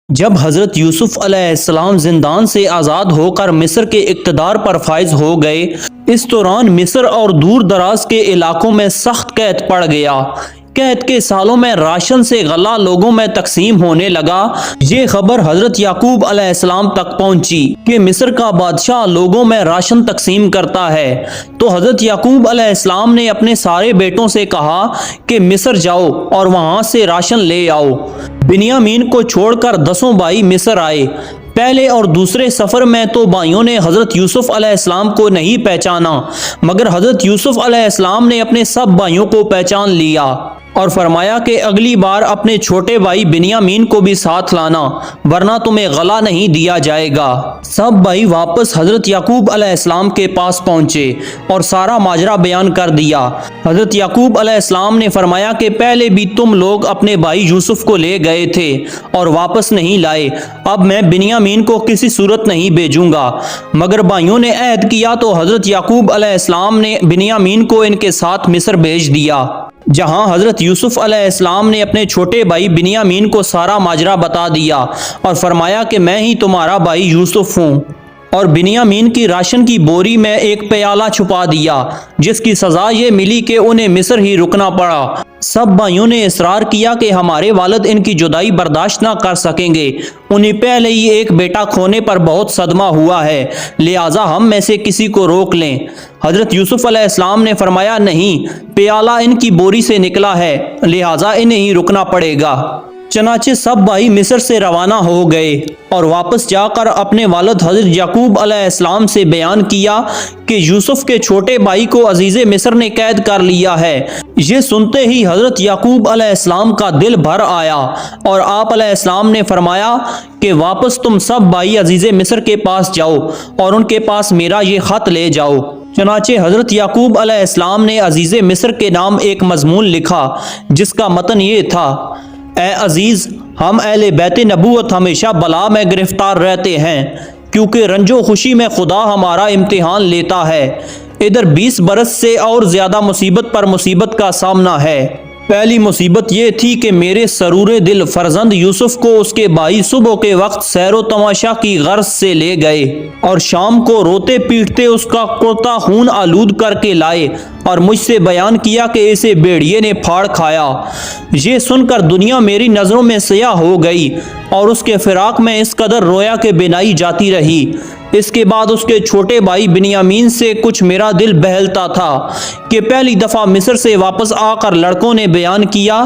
جب حضرت یوسف علیہ السلام زندان سے آزاد ہو کر مصر کے اقتدار پر فائز ہو گئے، اس دوران مصر اور دور دراز کے علاقوں میں سخت قحط پڑ گیا۔ قحط کے سالوں میں راشن سے غلہ لوگوں میں تقسیم ہونے لگا۔ یہ خبر حضرت یعقوب علیہ السلام تک پہنچی کہ مصر کا بادشاہ لوگوں میں راشن تقسیم کرتا ہے، تو حضرت یعقوب علیہ السلام نے اپنے سارے بیٹوں سے کہا کہ مصر جاؤ اور وہاں سے راشن لے آؤ۔ بنیامین کو چھوڑ کر 10 بھائی مصر آئے۔ پہلے اور دوسرے سفر میں تو بھائیوں نے حضرت یوسف علیہ السلام کو نہیں پہچانا، مگر حضرت یوسف علیہ السلام نے اپنے سب بھائیوں کو پہچان لیا اور فرمایا کہ اگلی بار اپنے چھوٹے بھائی بنیامین کو بھی ساتھ لانا، ورنہ تمہیں غلہ نہیں دیا جائے گا۔ سب بھائی واپس حضرت یعقوب علیہ السلام کے پاس پہنچے اور سارا ماجرا بیان کر دیا۔ حضرت یعقوب علیہ السلام نے فرمایا کہ پہلے بھی تم لوگ اپنے بھائی یوسف کو لے گئے تھے اور واپس نہیں لائے، اب میں بنیامین کو کسی صورت نہیں بھیجوں گا۔ مگر بھائیوں نے عہد کیا تو حضرت یعقوب علیہ السلام نے بنیامین کو ان کے ساتھ مصر بھیج دیا، جہاں حضرت یوسف علیہ السلام نے اپنے چھوٹے بھائی بنیامین کو سارا ماجرا بتا دیا اور فرمایا کہ میں ہی تمہارا بھائی یوسف ہوں، اور بنیامین کی راشن کی بوری میں ایک پیالہ چھپا دیا، جس کی سزا یہ ملی کہ انہیں مصر ہی رکنا پڑا۔ سب بھائیوں نے اصرار کیا کہ ہمارے والد ان کی جدائی برداشت نہ کر سکیں گے، انہیں پہلے ہی ایک بیٹا کھونے پر بہت صدمہ ہوا ہے، لہٰذا ہم میں سے کسی کو روک لیں۔ حضرت یوسف علیہ السلام نے فرمایا نہیں، پیالہ ان کی بوری سے نکلا ہے، لہٰذا انہیں ہی رکنا پڑے گا۔ چنانچہ سب بھائی مصر سے روانہ ہو گئے اور واپس جا کر اپنے والد حضرت یعقوب علیہ السلام سے بیان کیا کہ یوسف کے چھوٹے بھائی کو عزیز مصر نے قید کر لیا ہے۔ یہ سنتے ہی حضرت یعقوب علیہ السلام کا دل بھر آیا اور آپ علیہ السلام نے فرمایا کہ واپس تم سب بھائی عزیز مصر کے پاس جاؤ اور ان کے پاس میرا یہ خط لے جاؤ۔ چنانچہ حضرت یعقوب علیہ السلام نے عزیز مصر کے نام ایک مضمون لکھا، جس کا متن یہ تھا: اے عزیز، ہم اہل بیت نبوت ہمیشہ بلا میں گرفتار رہتے ہیں، کیونکہ رنج و خوشی میں خدا ہمارا امتحان لیتا ہے۔ ادھر 20 برس سے اور زیادہ مصیبت پر مصیبت کا سامنا ہے۔ پہلی مصیبت یہ تھی کہ میرے سرور دل فرزند یوسف کو اس کے بھائی صبح کے وقت سیر و تماشا کی غرض سے لے گئے اور شام کو روتے پیٹتے اس کا کرتا خون آلود کر کے لائے اور مجھ سے بیان کیا کہ اسے بھیڑیے نے پھاڑ کھایا۔ یہ سن کر دنیا میری نظروں میں سیاہ ہو گئی اور اس کے فراق میں اس قدر رویا کہ بینائی جاتی رہی۔ اس کے بعد اس کے چھوٹے بھائی بنیامین سے کچھ میرا دل بہلتا تھا کہ پہلی دفعہ مصر سے واپس آ کر لڑکوں نے بیان کیا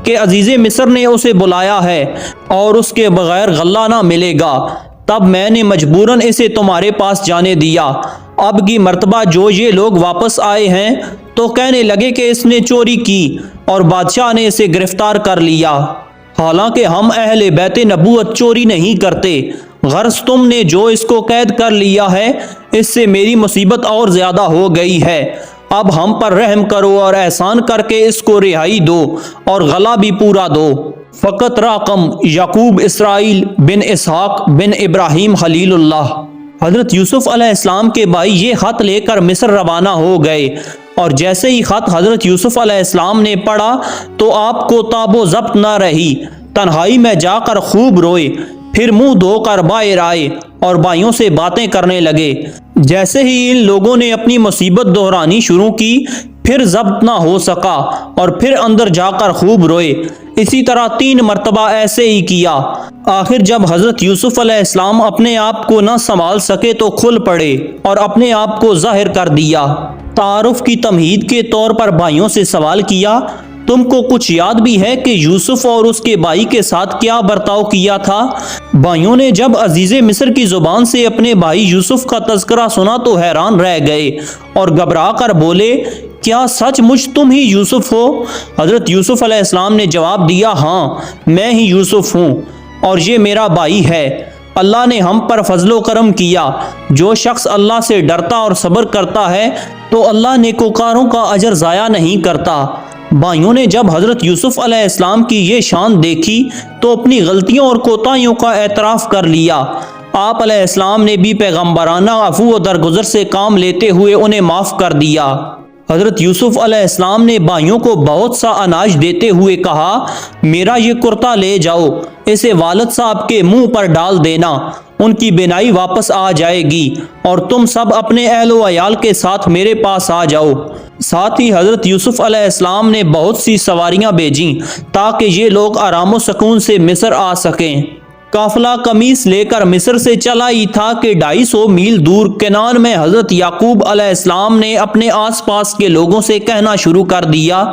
کہ عزیز مصر نے اسے بلایا ہے اور اس کے بغیر غلہ نہ ملے گا۔ تب میں نے مجبوراً اسے تمہارے پاس جانے دیا۔ اب کی مرتبہ جو یہ لوگ واپس آئے ہیں تو کہنے لگے کہ اس نے چوری کی اور بادشاہ نے اسے گرفتار کر لیا، حالانکہ ہم اہل بیت نبوت چوری نہیں کرتے۔ غرض تم نے جو اس کو قید کر لیا ہے، اس سے میری مصیبت اور زیادہ ہو گئی ہے۔ اب ہم پر رحم کرو اور احسان کر کے اس کو رہائی دو اور غلہ بھی پورا دو۔ فقط رقم یعقوب اسرائیل بن اسحاق بن ابراہیم خلیل اللہ۔ حضرت یوسف علیہ السلام کے بھائی یہ خط لے کر مصر روانہ ہو گئے، اور جیسے ہی خط حضرت یوسف علیہ السلام نے پڑھا تو آپ کو تاب و ضبط نہ رہی، تنہائی میں جا کر خوب روئے، پھر منہ دھو کر باہر آئے اور بھائیوں سے باتیں کرنے لگے۔ جیسے ہی ان لوگوں نے اپنی مصیبت دہرانی شروع کی، پھر ضبط نہ ہو سکا اور پھر اندر جا کر خوب روئے۔ اسی طرح 3 مرتبہ ایسے ہی کیا۔ آخر جب حضرت یوسف علیہ السلام اپنے آپ کو نہ سنبھال سکے تو کھل پڑے اور اپنے آپ کو ظاہر کر دیا۔ تعارف کی تمہید کے طور پر بھائیوں سے سوال کیا: تم کو کچھ یاد بھی ہے کہ یوسف اور اس کے بھائی کے ساتھ کیا برتاؤ کیا تھا؟ بھائیوں نے جب عزیز مصر کی زبان سے اپنے بھائی یوسف کا تذکرہ سنا تو حیران رہ گئے اور گھبرا کر بولے: کیا سچ مجھ تم ہی یوسف ہو؟ حضرت یوسف علیہ السلام نے جواب دیا: ہاں، میں ہی یوسف ہوں اور یہ میرا بھائی ہے۔ اللہ نے ہم پر فضل و کرم کیا۔ جو شخص اللہ سے ڈرتا اور صبر کرتا ہے تو اللہ نیکوکاروں کا اجر ضائع نہیں کرتا۔ بھائیوں نے جب حضرت یوسف علیہ السلام کی یہ شان دیکھی تو اپنی غلطیوں اور کوتاہیوں کا اعتراف کر لیا۔ آپ علیہ السلام نے بھی پیغمبرانہ عفو و درگزر سے کام لیتے ہوئے انہیں معاف کر دیا۔ حضرت یوسف علیہ السلام نے بھائیوں کو بہت سا اناج دیتے ہوئے کہا، میرا یہ کرتا لے جاؤ، اسے والد صاحب کے منہ پر ڈال دینا، ان کی بینائی واپس آ جائے گی اور تم سب اپنے اہل و عیال کے ساتھ میرے پاس آ جاؤ۔ ساتھ ہی حضرت یوسف علیہ السلام نے بہت سی سواریاں بھیجیں تاکہ یہ لوگ آرام و سکون سے مصر آ سکیں۔ قافلہ قمیص لے کر مصر سے چلا ہی تھا کہ 250 میل دور کنعان میں حضرت یعقوب علیہ السلام نے اپنے آس پاس کے لوگوں سے کہنا شروع کر دیا،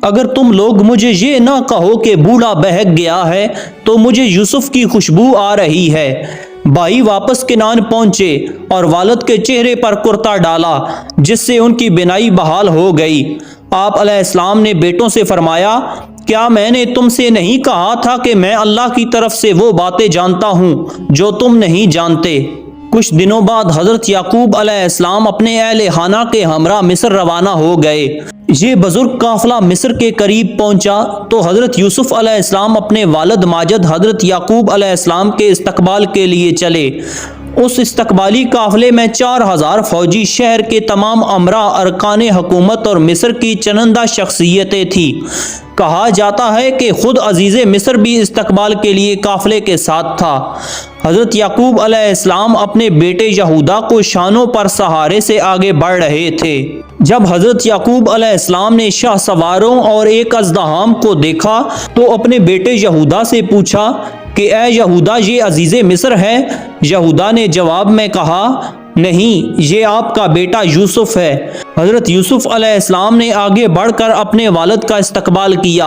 اگر تم لوگ مجھے یہ نہ کہو کہ بوڑھا بہک گیا ہے تو مجھے یوسف کی خوشبو آ رہی ہے۔ بھائی واپس کنعان پہنچے اور والد کے چہرے پر کرتا ڈالا، جس سے ان کی بینائی بحال ہو گئی۔ آپ علیہ السلام نے بیٹوں سے فرمایا، کیا میں نے تم سے نہیں کہا تھا کہ میں اللہ کی طرف سے وہ باتیں جانتا ہوں جو تم نہیں جانتے؟ کچھ دنوں بعد حضرت یعقوب علیہ السلام اپنے اہل خانہ کے ہمراہ مصر روانہ ہو گئے۔ یہ بزرگ قافلہ مصر کے قریب پہنچا تو حضرت یوسف علیہ السلام اپنے والد ماجد حضرت یعقوب علیہ السلام کے استقبال کے لیے چلے۔ اس استقبالی قافلے میں 4000 فوجی، شہر کے تمام امراء، ارکان حکومت اور مصر کی چنندہ شخصیتیں تھیں۔ کہا جاتا ہے کہ خود عزیز مصر بھی استقبال کے لیے قافلے کے ساتھ تھا۔ حضرت یعقوب علیہ السلام اپنے بیٹے یہودا کو شانوں پر سہارے سے آگے بڑھ رہے تھے۔ جب حضرت یعقوب علیہ السلام نے شاہ سواروں اور ایک ازدحام کو دیکھا تو اپنے بیٹے یہودا سے پوچھا کہ اے یہودا، یہ عزیز مصر ہے؟ یہودا نے جواب میں کہا، نہیں، یہ آپ کا بیٹا یوسف ہے۔ حضرت یوسف علیہ السلام نے آگے بڑھ کر اپنے والد کا استقبال کیا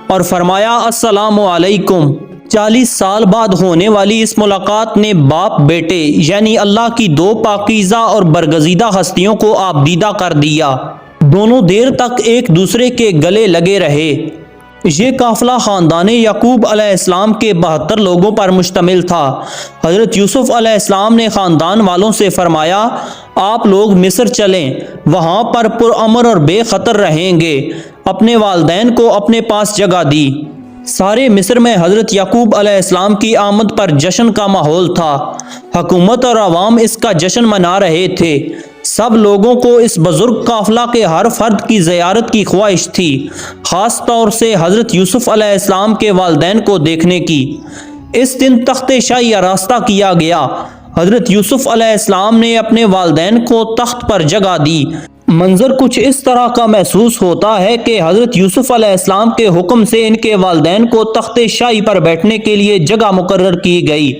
اور فرمایا، السلام علیکم۔ 40 سال بعد ہونے والی اس ملاقات نے باپ بیٹے یعنی اللہ کی دو پاکیزہ اور برگزیدہ ہستیوں کو آبدیدہ کر دیا۔ دونوں دیر تک ایک دوسرے کے گلے لگے رہے۔ یہ قافلہ خاندان یعقوب علیہ السلام کے 72 لوگوں پر مشتمل تھا۔ حضرت یوسف علیہ السلام نے خاندان والوں سے فرمایا، آپ لوگ مصر چلیں، وہاں پر پرامن اور بے خطر رہیں گے۔ اپنے والدین کو اپنے پاس جگہ دی۔ سارے مصر میں حضرت یعقوب علیہ السلام کی آمد پر جشن کا ماحول تھا۔ حکومت اور عوام اس کا جشن منا رہے تھے۔ سب لوگوں کو اس بزرگ قافلہ کے ہر فرد کی زیارت کی خواہش تھی، خاص طور سے حضرت یوسف علیہ السلام کے والدین کو دیکھنے کی۔ اس دن تخت شاہی آراستہ کیا گیا۔ حضرت یوسف علیہ السلام نے اپنے والدین کو تخت پر جگہ دی۔ منظر کچھ اس طرح کا محسوس ہوتا ہے کہ حضرت یوسف علیہ السلام کے حکم سے ان کے والدین کو تخت شاہی پر بیٹھنے کے لیے جگہ مقرر کی گئی،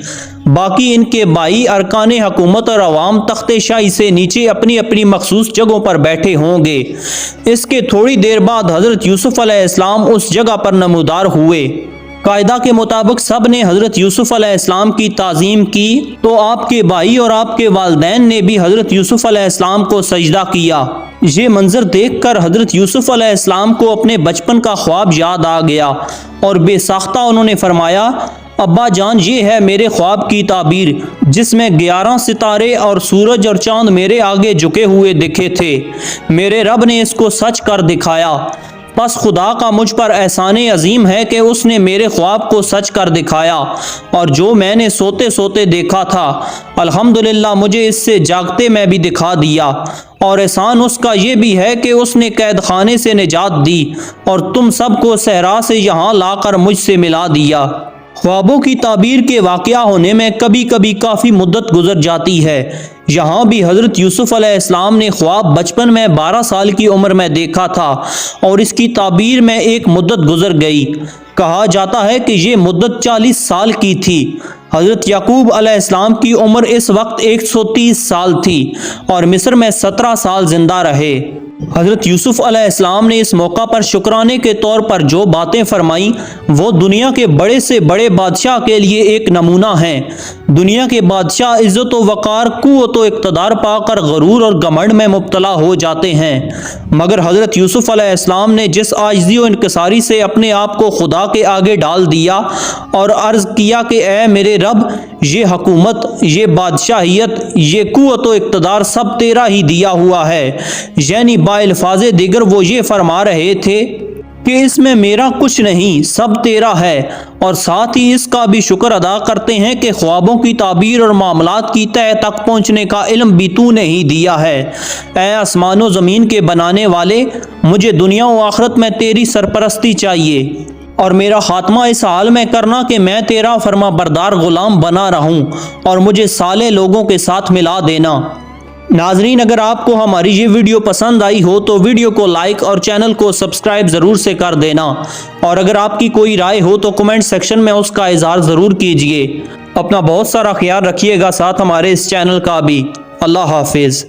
باقی ان کے بھائی، ارکان حکومت اور عوام تخت شاہی سے نیچے اپنی اپنی مخصوص جگہوں پر بیٹھے ہوں گے۔ اس کے تھوڑی دیر بعد حضرت یوسف علیہ السلام اس جگہ پر نمودار ہوئے۔ قاعدہ کے مطابق سب نے حضرت یوسف علیہ السلام کی تعظیم کی تو آپ کے بھائی اور آپ کے والدین نے بھی حضرت یوسف علیہ السلام کو سجدہ کیا۔ یہ منظر دیکھ کر حضرت یوسف علیہ السلام کو اپنے بچپن کا خواب یاد آ گیا اور بے ساختہ انہوں نے فرمایا، ابا جان، یہ ہے میرے خواب کی تعبیر جس میں 11 ستارے اور سورج اور چاند میرے آگے جھکے ہوئے دکھے تھے۔ میرے رب نے اس کو سچ کر دکھایا، پس خدا کا مجھ پر احسان عظیم ہے کہ اس نے میرے خواب کو سچ کر دکھایا، اور جو میں نے سوتے سوتے دیکھا تھا الحمدللہ مجھے اس سے جاگتے میں بھی دکھا دیا، اور احسان اس کا یہ بھی ہے کہ اس نے قید خانے سے نجات دی اور تم سب کو صحرا سے یہاں لا کر مجھ سے ملا دیا۔ خوابوں کی تعبیر کے واقعہ ہونے میں کبھی کبھی کافی مدت گزر جاتی ہے۔ یہاں بھی حضرت یوسف علیہ السلام نے خواب بچپن میں 12 سال کی عمر میں دیکھا تھا اور اس کی تعبیر میں ایک مدت گزر گئی۔ کہا جاتا ہے کہ یہ مدت 40 سال کی تھی۔ حضرت یعقوب علیہ السلام کی عمر اس وقت 130 سال تھی اور مصر میں 17 سال زندہ رہے۔ حضرت یوسف علیہ السلام نے اس موقع پر شکرانے کے طور پر جو باتیں فرمائیں وہ دنیا کے بڑے سے بڑے بادشاہ کے لیے ایک نمونہ ہیں۔ دنیا کے بادشاہ عزت و وقار، قوت و اقتدار پا کر غرور اور گھمنڈ میں مبتلا ہو جاتے ہیں، مگر حضرت یوسف علیہ السلام نے جس عاجزی و انکساری سے اپنے آپ کو خدا کے آگے ڈال دیا اور عرض کیا کہ اے میرے رب، یہ حکومت، یہ بادشاہیت، یہ قوت و اقتدار سب تیرا ہی دیا ہوا ہے، یعنی با الفاظ دیگر وہ یہ فرما رہے تھے کہ اس میں میرا کچھ نہیں، سب تیرا ہے، اور ساتھ ہی اس کا بھی شکر ادا کرتے ہیں کہ خوابوں کی تعبیر اور معاملات کی تہہ تک پہنچنے کا علم بھی تو نے ہی دیا ہے۔ اے آسمان و زمین کے بنانے والے، مجھے دنیا و آخرت میں تیری سرپرستی چاہیے، اور میرا خاتمہ اس حال میں کرنا کہ میں تیرا فرما بردار غلام بنا رہوں، اور مجھے صالح لوگوں کے ساتھ ملا دینا۔ ناظرین، اگر آپ کو ہماری یہ ویڈیو پسند آئی ہو تو ویڈیو کو لائک اور چینل کو سبسکرائب ضرور سے کر دینا، اور اگر آپ کی کوئی رائے ہو تو کمنٹ سیکشن میں اس کا اظہار ضرور کیجئے۔ اپنا بہت سارا خیال رکھیے گا، ساتھ ہمارے اس چینل کا بھی۔ اللہ حافظ۔